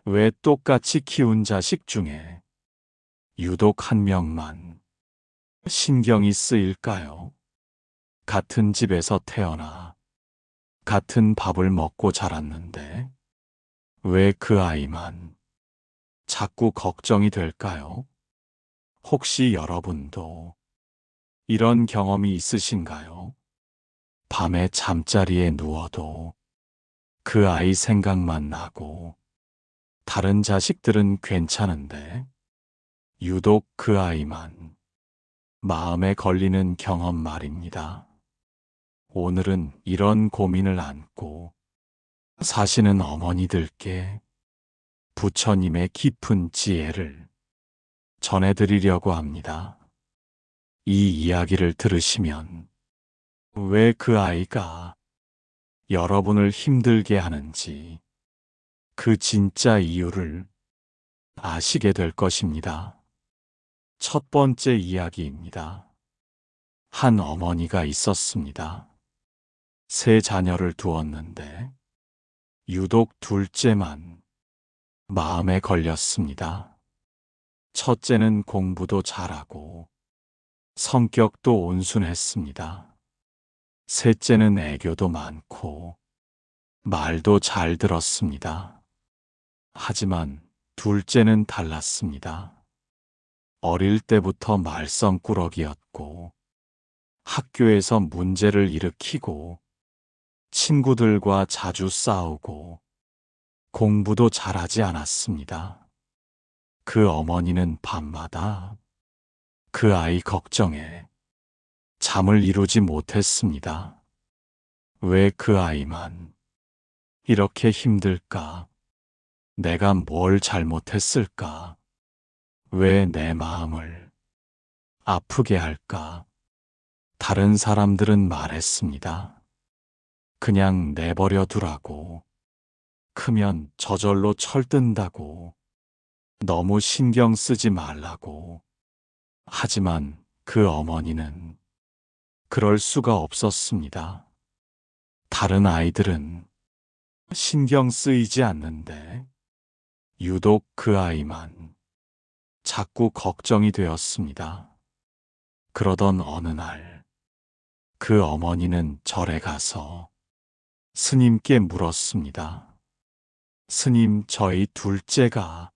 왜 똑같이 키운 자식 중에 유독 한 명만 신경이 쓰일까요? 같은 집에서 태어나 같은 밥을 먹고 자랐는데 왜 그 아이만 자꾸 걱정이 될까요? 혹시 여러분도 이런 경험이 있으신가요? 밤에 잠자리에 누워도 그 아이 생각만 나고 다른 자식들은 괜찮은데 유독 그 아이만 마음에 걸리는 경험 말입니다. 오늘은 이런 고민을 안고 사시는 어머니들께 부처님의 깊은 지혜를 전해드리려고 합니다. 이 이야기를 들으시면 왜 그 아이가 여러분을 힘들게 하는지 그 진짜 이유를 아시게 될 것입니다. 첫 번째 이야기입니다. 한 어머니가 있었습니다. 세 자녀를 두었는데 유독 둘째만 마음에 걸렸습니다. 첫째는 공부도 잘하고 성격도 온순했습니다. 셋째는 애교도 많고 말도 잘 들었습니다. 하지만 둘째는 달랐습니다. 어릴 때부터 말썽꾸러기였고 학교에서 문제를 일으키고 친구들과 자주 싸우고 공부도 잘하지 않았습니다. 그 어머니는 밤마다 그 아이 걱정에 잠을 이루지 못했습니다. 왜 그 아이만 이렇게 힘들까? 내가 뭘 잘못했을까? 왜 내 마음을 아프게 할까? 다른 사람들은 말했습니다. 그냥 내버려 두라고. 크면 저절로 철든다고. 너무 신경 쓰지 말라고. 하지만 그 어머니는 그럴 수가 없었습니다. 다른 아이들은 신경 쓰이지 않는데 유독 그 아이만 자꾸 걱정이 되었습니다. 그러던 어느 날 그 어머니는 절에 가서 스님께 물었습니다. 스님, 저희 둘째가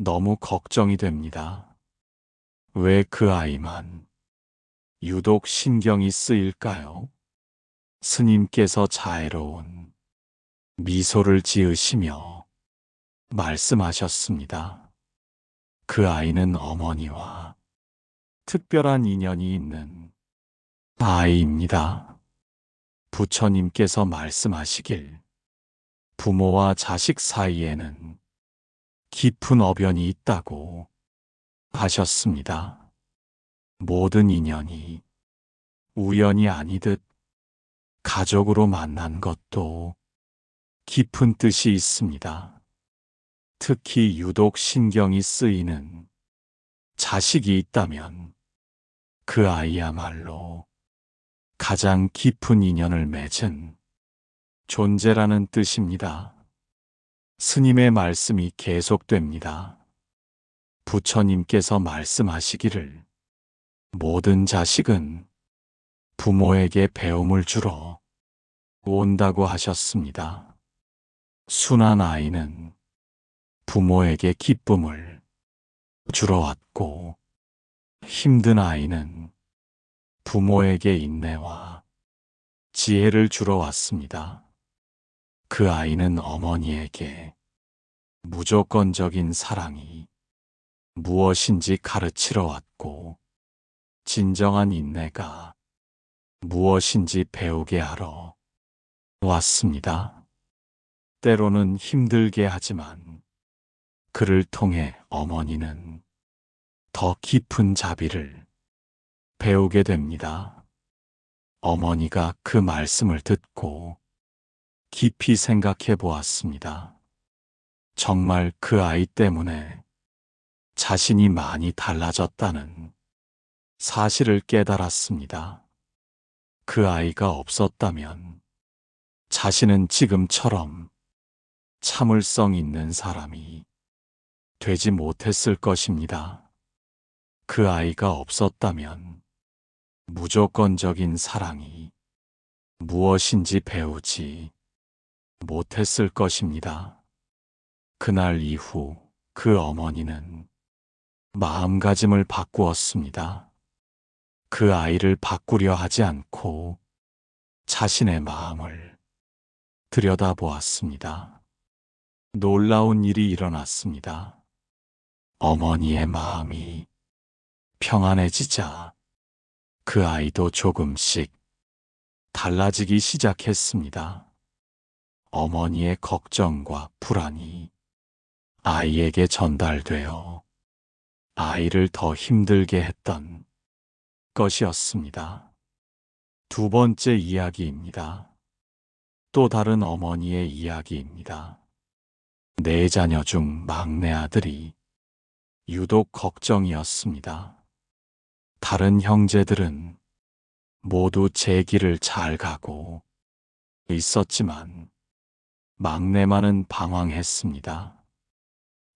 너무 걱정이 됩니다. 왜 그 아이만 유독 신경이 쓰일까요? 스님께서 자애로운 미소를 지으시며 말씀하셨습니다. 그 아이는 어머니와 특별한 인연이 있는 아이입니다. 부처님께서 말씀하시길 부모와 자식 사이에는 깊은 어변이 있다고 하셨습니다. 모든 인연이 우연이 아니듯 가족으로 만난 것도 깊은 뜻이 있습니다. 특히 유독 신경이 쓰이는 자식이 있다면 그 아이야말로 가장 깊은 인연을 맺은 존재라는 뜻입니다. 스님의 말씀이 계속됩니다. 부처님께서 말씀하시기를 모든 자식은 부모에게 배움을 주러 온다고 하셨습니다. 순한 아이는 부모에게 기쁨을 주러 왔고 힘든 아이는 부모에게 인내와 지혜를 주러 왔습니다. 그 아이는 어머니에게 무조건적인 사랑이 무엇인지 가르치러 왔고 진정한 인내가 무엇인지 배우게 하러 왔습니다. 때로는 힘들게 하지만 그를 통해 어머니는 더 깊은 자비를 배우게 됩니다. 어머니가 그 말씀을 듣고 깊이 생각해 보았습니다. 정말 그 아이 때문에 자신이 많이 달라졌다는 사실을 깨달았습니다. 그 아이가 없었다면 자신은 지금처럼 참을성 있는 사람이 되지 못했을 것입니다. 그 아이가 없었다면 무조건적인 사랑이 무엇인지 배우지 못했을 것입니다. 그날 이후 그 어머니는 마음가짐을 바꾸었습니다. 그 아이를 바꾸려 하지 않고 자신의 마음을 들여다보았습니다. 놀라운 일이 일어났습니다. 어머니의 마음이 평안해지자 그 아이도 조금씩 달라지기 시작했습니다. 어머니의 걱정과 불안이 아이에게 전달되어 아이를 더 힘들게 했던 것이었습니다. 두 번째 이야기입니다. 또 다른 어머니의 이야기입니다. 네 자녀 중 막내 아들이 유독 걱정이었습니다. 다른 형제들은 모두 제 길을 잘 가고 있었지만 막내만은 방황했습니다.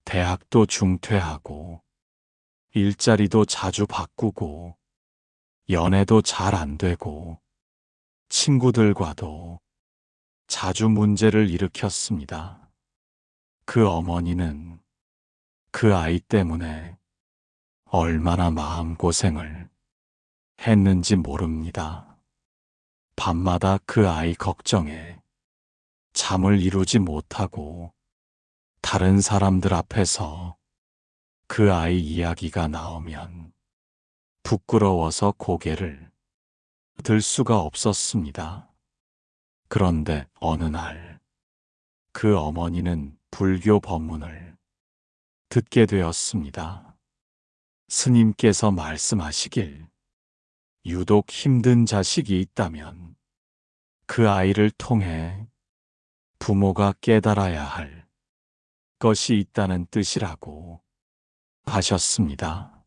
대학도 중퇴하고 일자리도 자주 바꾸고 연애도 잘 안 되고 친구들과도 자주 문제를 일으켰습니다. 그 어머니는 그 아이 때문에 얼마나 마음고생을 했는지 모릅니다. 밤마다 그 아이 걱정에 잠을 이루지 못하고 다른 사람들 앞에서 그 아이 이야기가 나오면 부끄러워서 고개를 들 수가 없었습니다. 그런데 어느 날 그 어머니는 불교 법문을 듣게 되었습니다. 스님께서 말씀하시길 유독 힘든 자식이 있다면 그 아이를 통해 부모가 깨달아야 할 것이 있다는 뜻이라고 하셨습니다.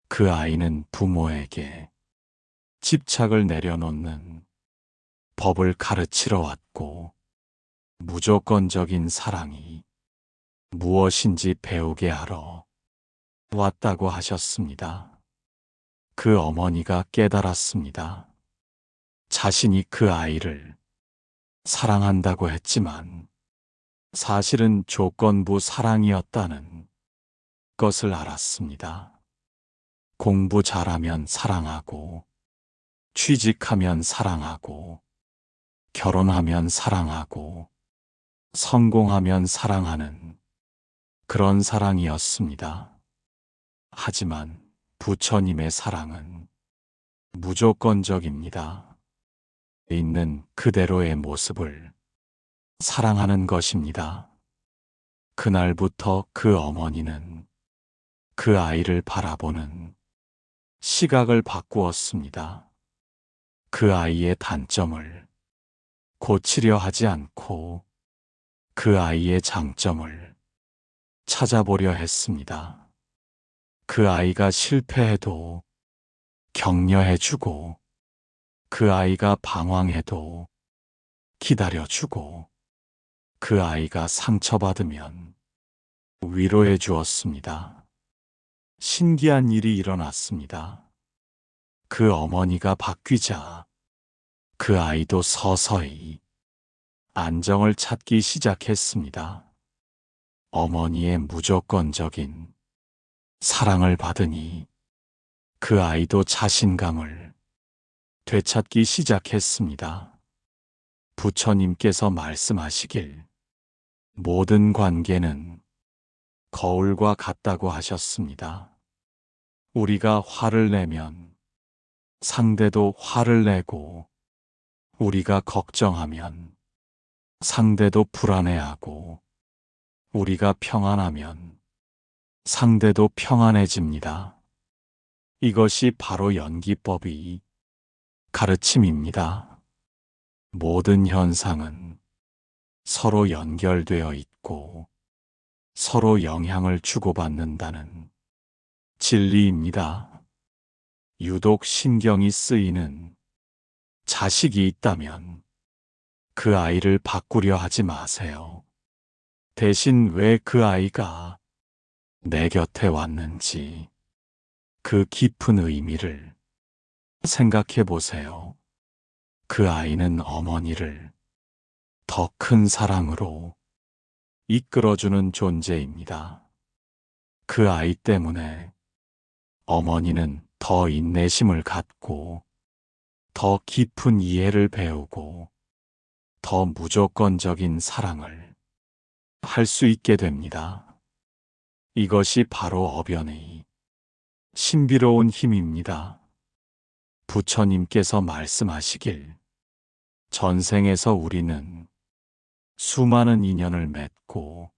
그 아이는 부모에게 집착을 내려놓는 법을 가르치러 왔고 무조건적인 사랑이 무엇인지 배우게 하러 왔다고 하셨습니다. 그 어머니가 깨달았습니다. 자신이 그 아이를 사랑한다고 했지만 사실은 조건부 사랑이었다는 것을 알았습니다. 공부 잘하면 사랑하고, 취직하면 사랑하고, 결혼하면 사랑하고, 성공하면 사랑하는 그런 사랑이었습니다. 하지만 부처님의 사랑은 무조건적입니다. 있는 그대로의 모습을 사랑하는 것입니다. 그날부터 그 어머니는 그 아이를 바라보는 시각을 바꾸었습니다. 그 아이의 단점을 고치려 하지 않고 그 아이의 장점을 찾아보려 했습니다. 그 아이가 실패해도 격려해주고 그 아이가 방황해도 기다려주고 그 아이가 상처받으면 위로해 주었습니다. 신기한 일이 일어났습니다. 그 어머니가 바뀌자 그 아이도 서서히 안정을 찾기 시작했습니다. 어머니의 무조건적인 사랑을 받으니 그 아이도 자신감을 되찾기 시작했습니다. 부처님께서 말씀하시길 모든 관계는 거울과 같다고 하셨습니다. 우리가 화를 내면 상대도 화를 내고 우리가 걱정하면 상대도 불안해하고 우리가 평안하면 상대도 평안해집니다. 이것이 바로 연기법의 가르침입니다. 모든 현상은 서로 연결되어 있고 서로 영향을 주고받는다는 진리입니다. 유독 신경이 쓰이는 자식이 있다면 그 아이를 바꾸려 하지 마세요. 대신 왜 그 아이가 내 곁에 왔는지 그 깊은 의미를 생각해 보세요. 그 아이는 어머니를 더 큰 사랑으로 이끌어주는 존재입니다. 그 아이 때문에 어머니는 더 인내심을 갖고 더 깊은 이해를 배우고 더 무조건적인 사랑을 할 수 있게 됩니다. 이것이 바로 어변의 신비로운 힘입니다. 부처님께서 말씀하시길 전생에서 우리는 수많은 인연을 맺고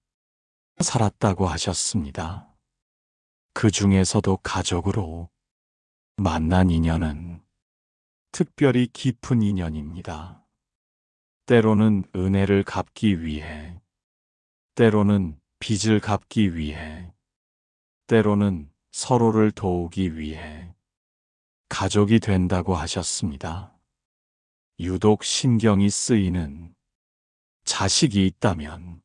살았다고 하셨습니다. 그 중에서도 가족으로 만난 인연은 특별히 깊은 인연입니다. 때로는 은혜를 갚기 위해, 때로는 빚을 갚기 위해, 때로는 서로를 도우기 위해 가족이 된다고 하셨습니다. 유독 신경이 쓰이는 자식이 있다면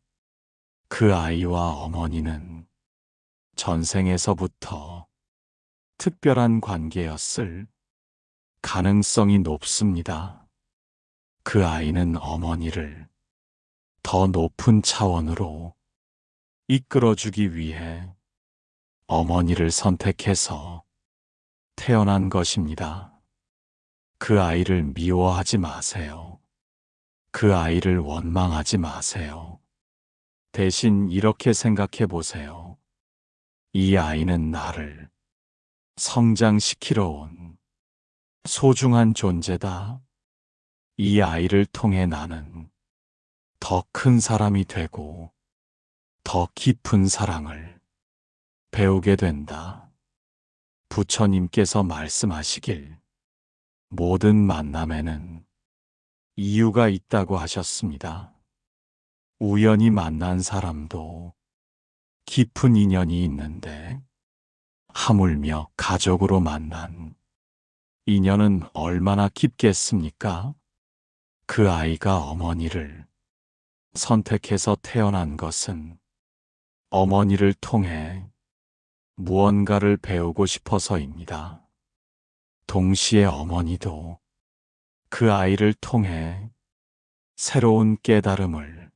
그 아이와 어머니는 전생에서부터 특별한 관계였을 가능성이 높습니다. 그 아이는 어머니를 더 높은 차원으로 이끌어주기 위해 어머니를 선택해서 태어난 것입니다. 그 아이를 미워하지 마세요. 그 아이를 원망하지 마세요. 대신 이렇게 생각해 보세요. 이 아이는 나를 성장시키러 온 소중한 존재다. 이 아이를 통해 나는 더 큰 사람이 되고 더 깊은 사랑을 배우게 된다. 부처님께서 말씀하시길 모든 만남에는 이유가 있다고 하셨습니다. 우연히 만난 사람도 깊은 인연이 있는데 하물며 가족으로 만난 인연은 얼마나 깊겠습니까? 그 아이가 어머니를 선택해서 태어난 것은 어머니를 통해 무언가를 배우고 싶어서입니다. 동시에 어머니도 그 아이를 통해 새로운 깨달음을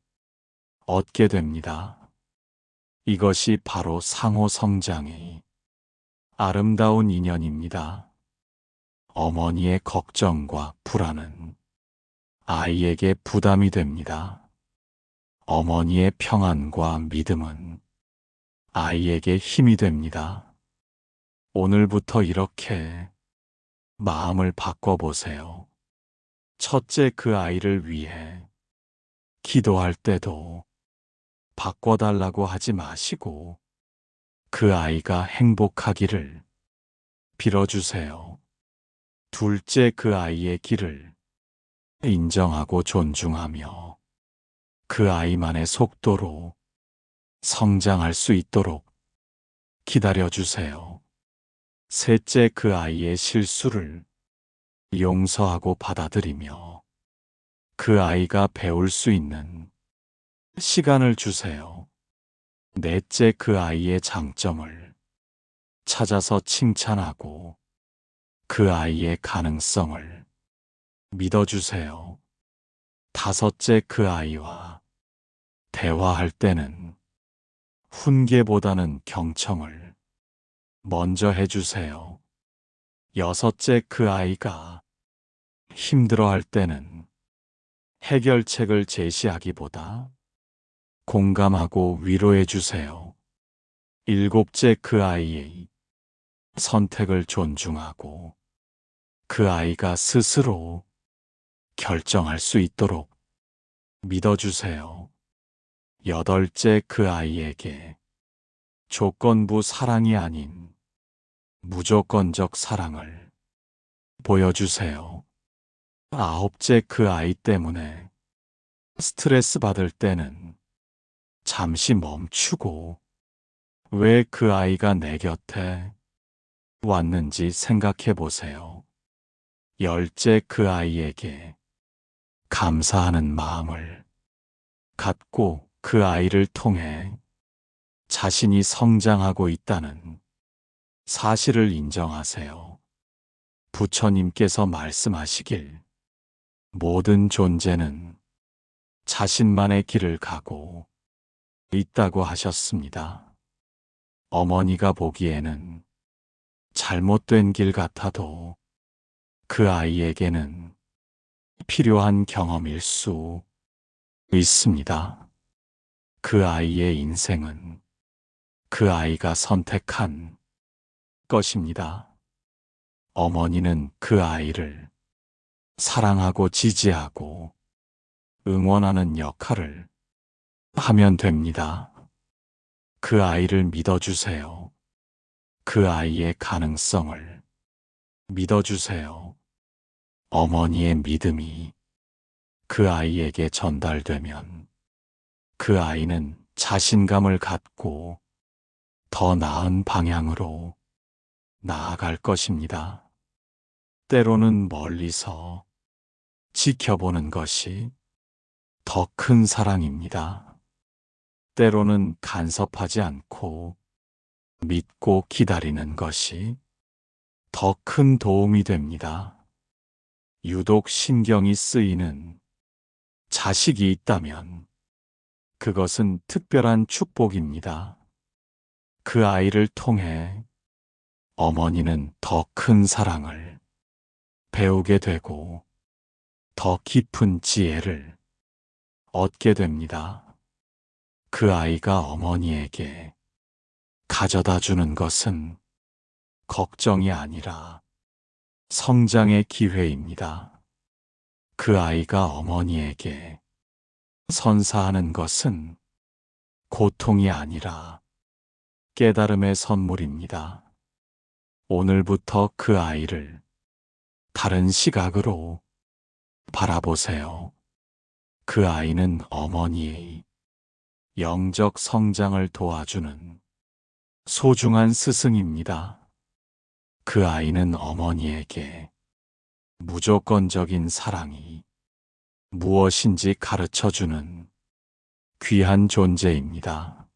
얻게 됩니다. 이것이 바로 상호 성장의 아름다운 인연입니다. 어머니의 걱정과 불안은 아이에게 부담이 됩니다. 어머니의 평안과 믿음은 아이에게 힘이 됩니다. 오늘부터 이렇게 마음을 바꿔보세요. 첫째, 그 아이를 위해 기도할 때도 바꿔달라고 하지 마시고 그 아이가 행복하기를 빌어주세요. 둘째, 그 아이의 길을 인정하고 존중하며 그 아이만의 속도로 성장할 수 있도록 기다려주세요. 셋째, 그 아이의 실수를 용서하고 받아들이며 그 아이가 배울 수 있는 시간을 주세요. 넷째, 그 아이의 장점을 찾아서 칭찬하고 그 아이의 가능성을 믿어주세요. 다섯째, 그 아이와 대화할 때는 훈계보다는 경청을 먼저 해주세요. 여섯째, 그 아이가 힘들어할 때는 해결책을 제시하기보다 공감하고 위로해 주세요. 일곱째, 그 아이의 선택을 존중하고 그 아이가 스스로 결정할 수 있도록 믿어주세요. 여덟째, 그 아이에게 조건부 사랑이 아닌 무조건적 사랑을 보여주세요. 아홉째, 그 아이 때문에 스트레스 받을 때는 잠시 멈추고 왜 그 아이가 내 곁에 왔는지 생각해 보세요. 열째, 그 아이에게 감사하는 마음을 갖고 그 아이를 통해 자신이 성장하고 있다는 사실을 인정하세요. 부처님께서 말씀하시길 모든 존재는 자신만의 길을 가고 있다고 하셨습니다. 어머니가 보기에는 잘못된 길 같아도 그 아이에게는 필요한 경험일 수 있습니다. 그 아이의 인생은 그 아이가 선택한 것입니다. 어머니는 그 아이를 사랑하고 지지하고 응원하는 역할을 하면 됩니다. 그 아이를 믿어주세요. 그 아이의 가능성을 믿어주세요. 어머니의 믿음이 그 아이에게 전달되면 그 아이는 자신감을 갖고 더 나은 방향으로 나아갈 것입니다. 때로는 멀리서 지켜보는 것이 더 큰 사랑입니다. 때로는 간섭하지 않고 믿고 기다리는 것이 더 큰 도움이 됩니다. 유독 신경이 쓰이는 자식이 있다면 그것은 특별한 축복입니다. 그 아이를 통해 어머니는 더 큰 사랑을 배우게 되고 더 깊은 지혜를 얻게 됩니다. 그 아이가 어머니에게 가져다 주는 것은 걱정이 아니라 성장의 기회입니다. 그 아이가 어머니에게 선사하는 것은 고통이 아니라 깨달음의 선물입니다. 오늘부터 그 아이를 다른 시각으로 바라보세요. 그 아이는 어머니의 영적 성장을 도와주는 소중한 스승입니다. 그 아이는 어머니에게 무조건적인 사랑이 무엇인지 가르쳐주는 귀한 존재입니다.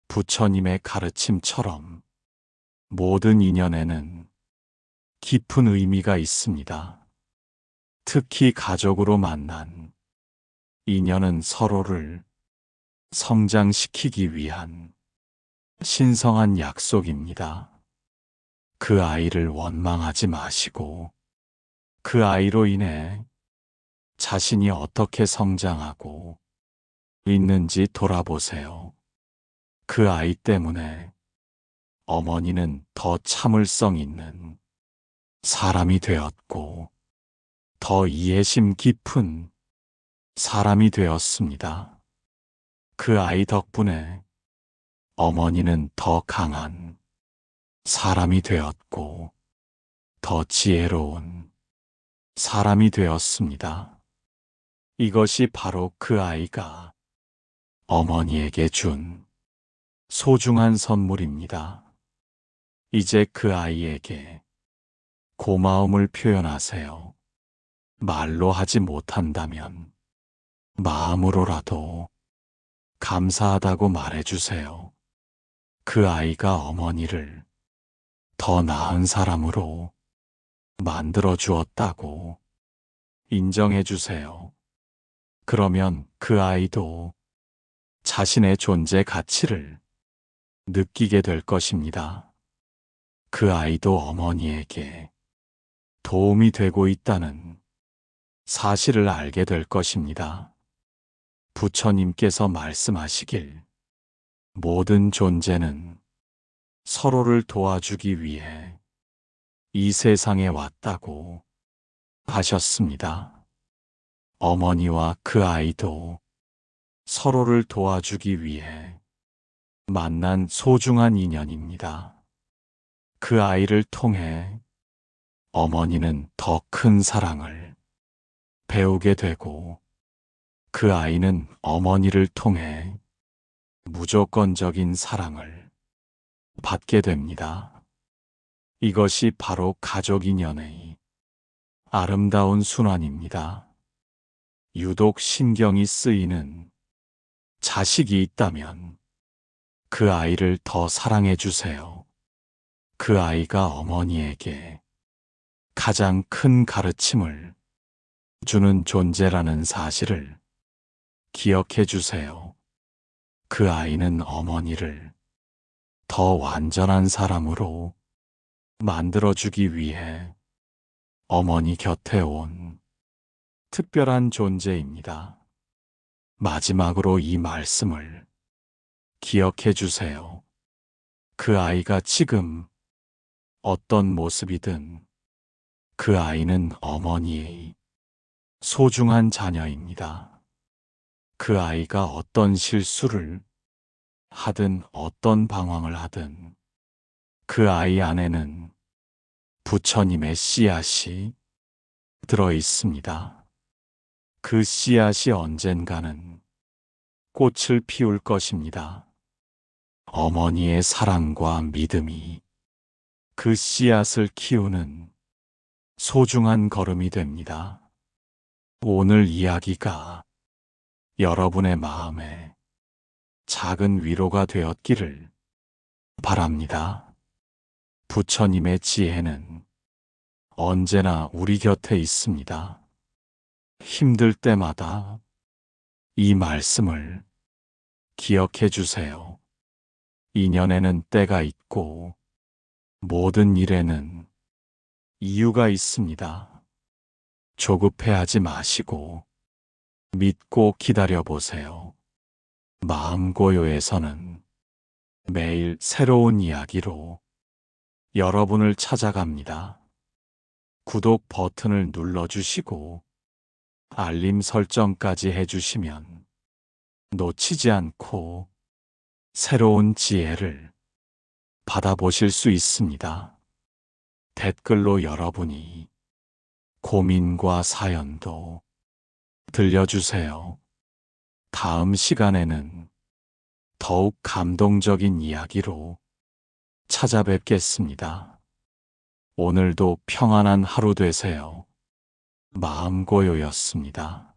부처님의 가르침처럼 모든 인연에는 깊은 의미가 있습니다. 특히 가족으로 만난 인연은 서로를 성장시키기 위한 신성한 약속입니다. 그 아이를 원망하지 마시고 그 아이로 인해 자신이 어떻게 성장하고 있는지 돌아보세요. 그 아이 때문에 어머니는 더 참을성 있는 사람이 되었고 더 이해심 깊은 사람이 되었습니다. 그 아이 덕분에 어머니는 더 강한 사람이 되었고 더 지혜로운 사람이 되었습니다. 이것이 바로 그 아이가 어머니에게 준 소중한 선물입니다. 이제 그 아이에게 고마움을 표현하세요. 말로 하지 못한다면 마음으로라도 감사하다고 말해주세요. 그 아이가 어머니를 더 나은 사람으로 만들어 주었다고 인정해 주세요. 그러면 그 아이도 자신의 존재 가치를 느끼게 될 것입니다. 그 아이도 어머니에게 도움이 되고 있다는 사실을 알게 될 것입니다. 부처님께서 말씀하시길 모든 존재는 서로를 도와주기 위해 이 세상에 왔다고 하셨습니다. 어머니와 그 아이도 서로를 도와주기 위해 만난 소중한 인연입니다. 그 아이를 통해 어머니는 더 큰 사랑을 배우게 되고 그 아이는 어머니를 통해 무조건적인 사랑을 받게 됩니다. 이것이 바로 가족 인연의 아름다운 순환입니다. 유독 신경이 쓰이는 자식이 있다면 그 아이를 더 사랑해 주세요. 그 아이가 어머니에게 가장 큰 가르침을 주는 존재라는 사실을 기억해 주세요. 그 아이는 어머니를 더 완전한 사람으로 만들어주기 위해 어머니 곁에 온 특별한 존재입니다. 마지막으로 이 말씀을 기억해 주세요. 그 아이가 지금 어떤 모습이든 그 아이는 어머니의 소중한 자녀입니다. 그 아이가 어떤 실수를 하든 어떤 방황을 하든 그 아이 안에는 부처님의 씨앗이 들어 있습니다. 그 씨앗이 언젠가는 꽃을 피울 것입니다. 어머니의 사랑과 믿음이 그 씨앗을 키우는 소중한 걸음이 됩니다. 오늘 이야기가 여러분의 마음에 작은 위로가 되었기를 바랍니다. 부처님의 지혜는 언제나 우리 곁에 있습니다. 힘들 때마다 이 말씀을 기억해 주세요. 인연에는 때가 있고 모든 일에는 이유가 있습니다. 조급해하지 마시고 믿고 기다려 보세요. 마음고요에서는 매일 새로운 이야기로 여러분을 찾아갑니다. 구독 버튼을 눌러주시고 알림 설정까지 해주시면 놓치지 않고 새로운 지혜를 받아보실 수 있습니다. 댓글로 여러분이 고민과 사연도 들려주세요. 다음 시간에는 더욱 감동적인 이야기로 찾아뵙겠습니다. 오늘도 평안한 하루 되세요. 마음고요였습니다.